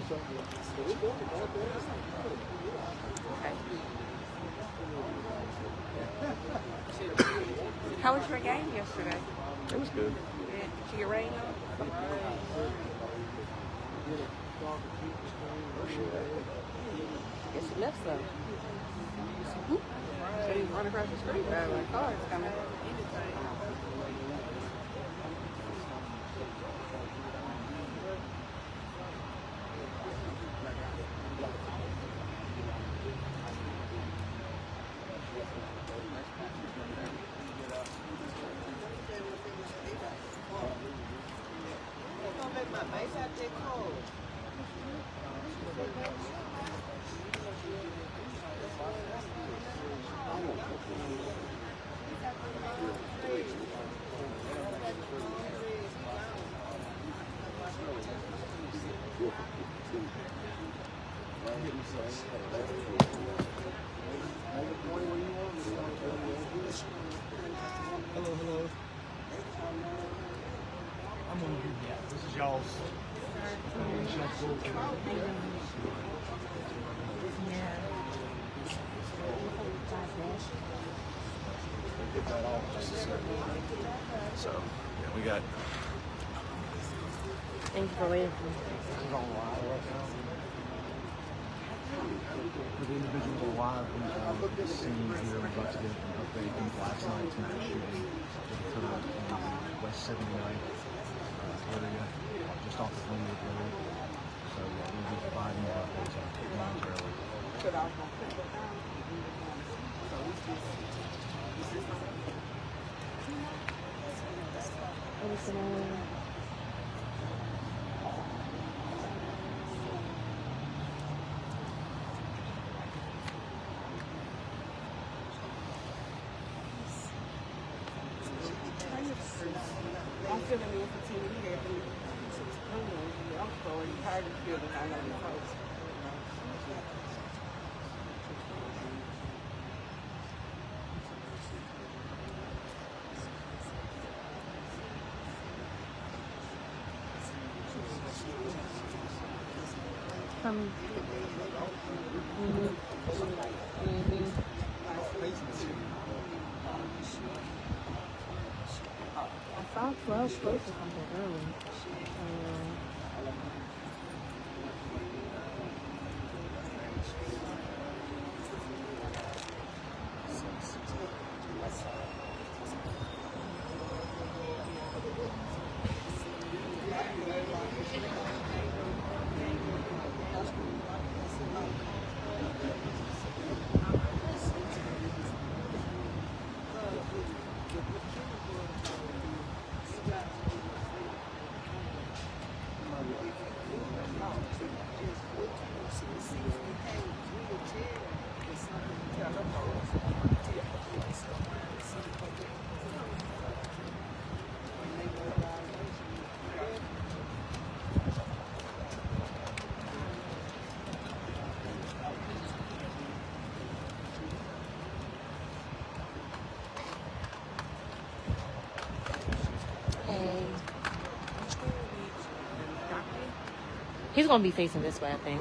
How was your game yesterday? It was good. Yeah. Did you get rain on? Guess it left some. So you run across the street, right? Like cars coming. Hello. I'm on here. Yeah, this is y'all's. Get that off just a second. So, yeah, we got. Thank you for waiting for me. This is on live right now. For the individual live, we've seen here, we're about to get an update from last night's mass shooting that occurred in the West 79th area, just off of Glenwood Road. So, we'll be providing more updates momentarily. I'm feeling the opportunity here. I'm already tired of feeling I know this house. I thought 12 was supposed to come back early. He's gonna be facing this way, I think.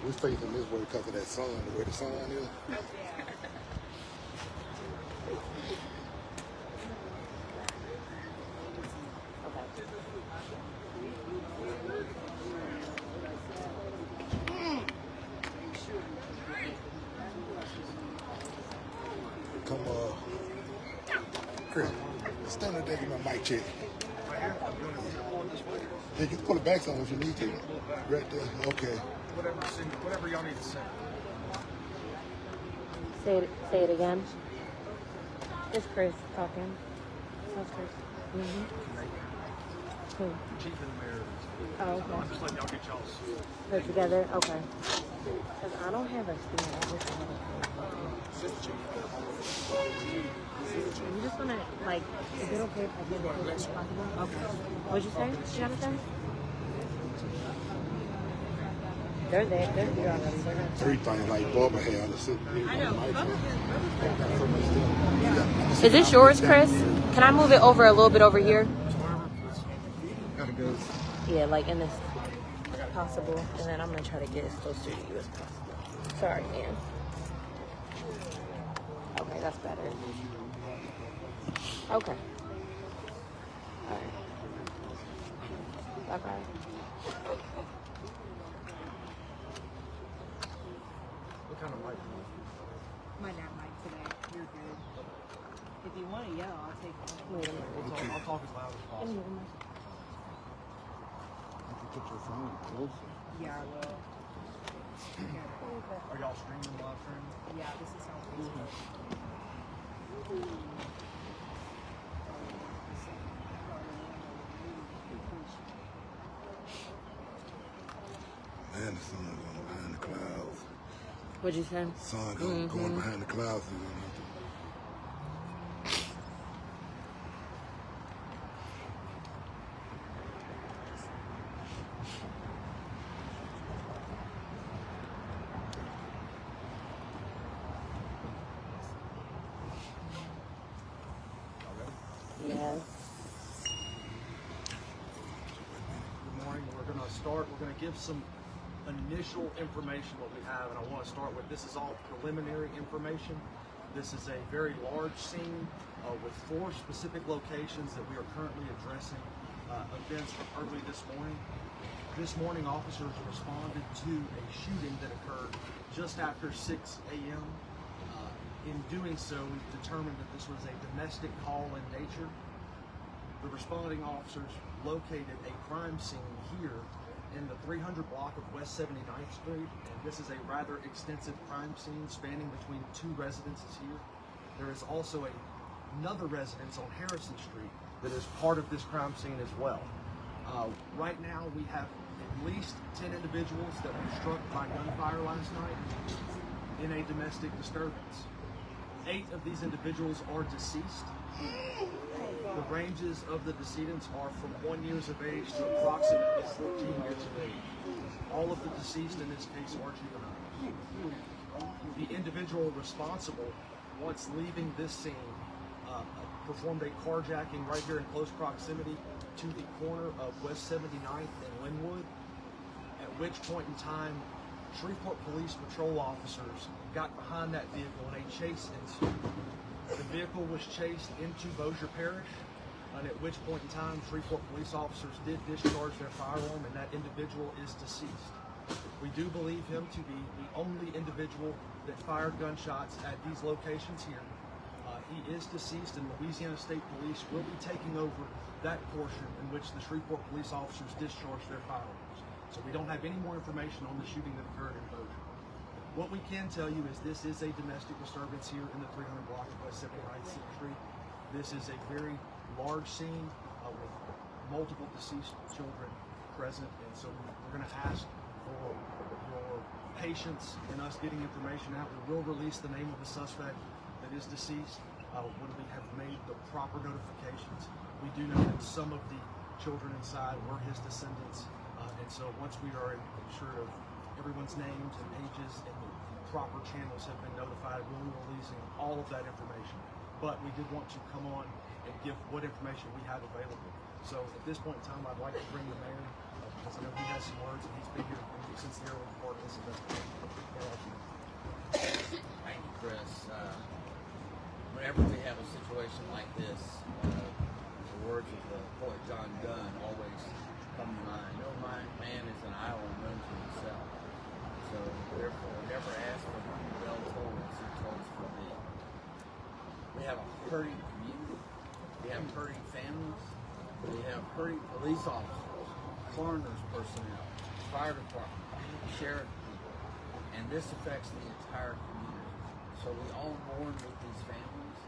We're facing this way because of that sun, the way the sun is. Come Chris, stand up there, give my mic check. Yeah, you can pull it back some if you need to. Right there, okay. Whatever y'all need to say. Say it again. It's Chris talking. That's Chris. Who? Chief and the mayor. Oh, okay. I'm just letting y'all get y'all's. Put together? Okay. Because I don't have a stand. I just have I'm just gonna, like, is it okay if I get it as possible? Okay. What'd you say, Jonathan? They're there. They're here already. They're not. Everything like barber hair. I know. Is this yours, Chris? Can I move it over a little bit over here? Gotta go. Yeah, like in this possible. And then I'm gonna try to get as close to you as possible. Sorry, man. Okay, that's better. Okay. All right. Bye-bye. What kind of light? Might not like today. You're good. If you want to yell, I'll take it. Wait a minute. I'll talk as loud as possible. You can put your phone closer. Yeah, I will. Are y'all streaming live stream? Yeah, this is how Facebook. Man, the sun going behind the clouds. What'd you say? Sun going behind the clouds. Yes. Good morning. We're going to start. We're going to give some initial information what we have, and I want to start with this is all preliminary information. This is a very large scene with 4 specific locations that we are currently addressing events from early this morning. This morning, officers responded to a shooting that occurred just after 6 a.m. In doing so, we've determined that this was a domestic call in nature. The responding officers located a crime scene here in the 300 block of West 79th Street, and this is a rather extensive crime scene spanning between 2 residences here. There is also another residence on Harrison Street that is part of this crime scene as well. Right now, we have at least 10 individuals that were struck by gunfire last night in a domestic disturbance. 8 of these individuals are deceased. The ranges of the decedents are from 1 year of age to approximately 14 years of age. All of the deceased in this case are juveniles. The individual responsible, once leaving this scene, performed a carjacking right here in close proximity to the corner of West 79th and Linwood, at which point in time Shreveport Police Patrol officers got behind that vehicle and a chase ensued. The vehicle was chased into Bossier Parish, and at which point in time Shreveport police officers did discharge their firearm, and that individual is deceased. We do believe him to be the only individual that fired gunshots at these locations here. He is deceased, and Louisiana State Police will be taking over that portion in which the Shreveport police officers discharged their firearms. So we don't have any more information on the shooting that occurred in Bossier. What we can tell you is this is a domestic disturbance here in the 300 block of West 79th Street. This is a very large scene with multiple deceased children present, and so we're going to ask for your patience in us getting information out. We will release the name of the suspect that is deceased when we have made the proper notifications. We do know that some of the children inside were his descendants. And so once we are assured of everyone's names and ages and the proper channels have been notified, we'll be releasing all of that information. But we did want to come on and give what information we have available. So at this point in time, I'd like to bring the mayor, because I know he has some words, and he's been here since the early part of this Police Investigation. Thank you, Chris. Whenever we have a situation like this, the words of the poet John Donne always come to mind. No man is an island unto himself. So therefore, never ask for well told as he told for me. We have a hurting community. We have hurting families. We have hurting police officers, coroner's personnel, fire department, sheriff people, and this affects the entire community. So we all mourn with these families.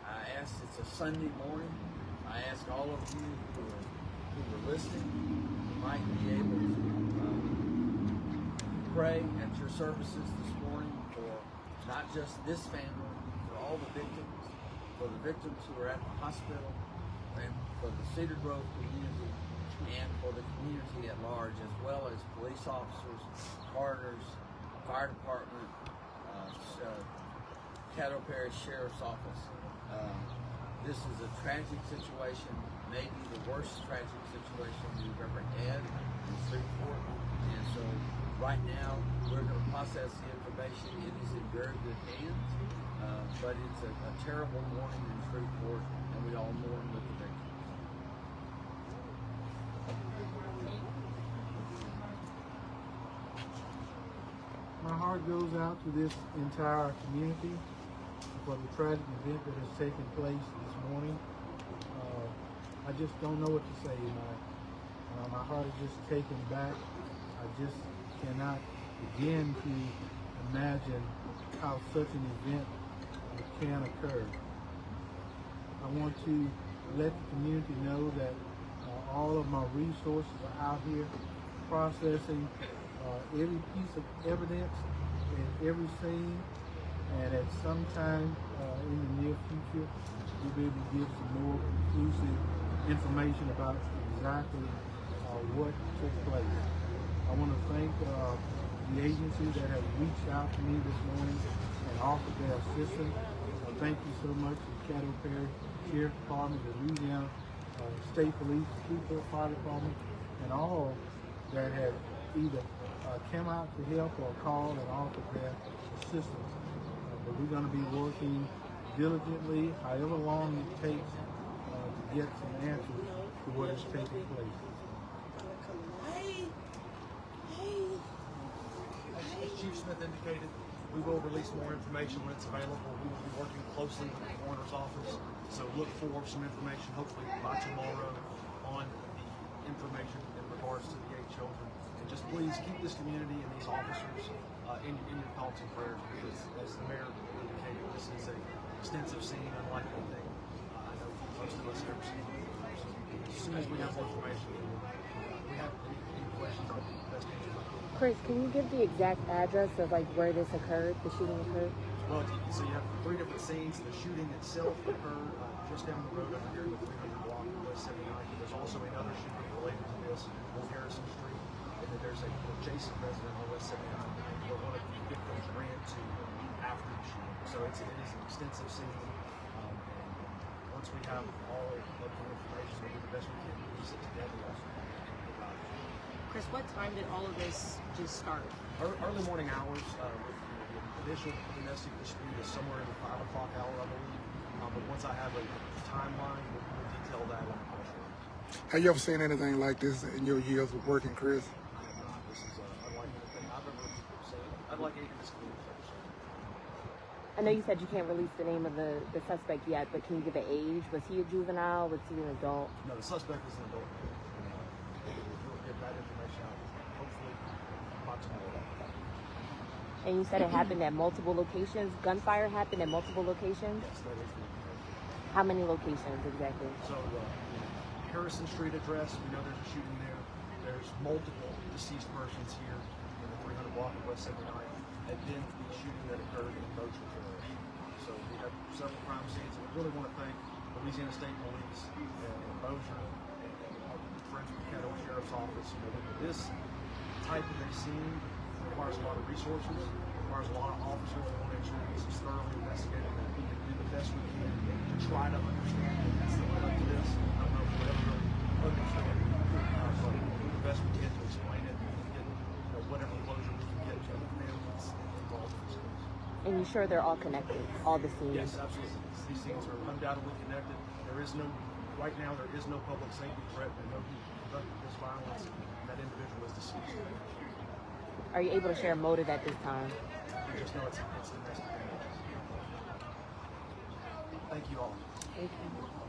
I ask, it's a Sunday morning. I ask all of you who are listening, who might be able to pray at your services this morning for not just this family, for all the victims, for the victims who are at the hospital, and for the Cedar Grove community, and for the community at large, as well as police officers, coroners, fire department, Caddo Parish Sheriff's Office. This is a tragic situation, maybe the worst tragic situation we've ever had in Shreveport. And so right now, we're going to process the information. It is in very good hands, but it's a terrible morning in Shreveport, and we all mourn with the victims. My heart goes out to this entire community for the tragic event that has taken place this morning. I just don't know what to say. My heart is just taken back. I just cannot begin to imagine how such an event can occur. I want to let the community know that all of my resources are out here processing every piece of evidence in every scene, and at some time in the near future, we'll be able to give some more conclusive information about exactly what took place. I want to thank the agencies that have reached out to me this morning and offered their assistance. Thank you so much to the Caddo Parish Sheriff Department, the Louisiana State Police, Shreveport Fire Department, and all that have either come out to help or called and offered their assistance. But we're going to be working diligently, however long it takes, to get some answers to what is taking place. As Chief Smith indicated, we will release more information when it's available. We will be working closely with the coroner's office, so look for some information, hopefully by tomorrow, on the information in regards to the 8 children. And just please keep this community and these officers in your thoughts and prayers, because as the mayor indicated, this is an extensive scene, unlike anything I know most of us have ever seen. So as soon as we have more information, we have any questions, I'll do the best to answer. Chris, can you give the exact address of like where this occurred, the shooting occurred? Well, so you have 3 different scenes. The shooting itself occurred just down the road over here in the 300 block of West 79th. There's also another shooting related to this on Harrison Street. And then there's an adjacent resident on West 79th where one of the victims ran to after the shooting. So it is an extensive scene. And once we have all of the information, we'll do the best we can to piece it together. Chris, what time did all of this just start? Early morning hours. The initial domestic dispute is somewhere in the 5 o'clock hour, I believe. But once I have a timeline, we'll detail that on the press release. Have you ever seen anything like this in your years of working, Chris? I have not. This is unlike anything I've ever seen. Unlike anything this community's ever seen. I know you said you can't release the name of the suspect yet, but can you give an age? Was he a juvenile? Was he an adult? No, the suspect is an adult. We'll get that information out, hopefully, by tomorrow. And you said it happened at multiple locations? Gunfire happened at multiple locations? Yes, that is the information. How many locations exactly? So, Harrison Street address, we know there's a shooting there. There's multiple deceased persons here in the 300 block of West 79th. And then the shooting that occurred in Bossier Parish. So we have several crime scenes, and we really want to thank Louisiana State Police and Bossier and our friends with the Caddo Sheriff's Office. You know, this type of a scene requires a lot of resources, requires a lot of officers. We want to make sure this is thoroughly investigated and we can do the best we can to try to understand what's the lead up to this. I don't know if we'll ever really understand, but we'll do the best we can to explain it and get whatever closure we can get to And you sure they're all connected, all the scenes? Yes, absolutely. These scenes are undoubtedly connected. Right now, there is no public safety threat. They know who conducted this violence, and that individual is deceased. Are you able to share a motive at this time? We just know it's investigated. Thank you all. Thank you.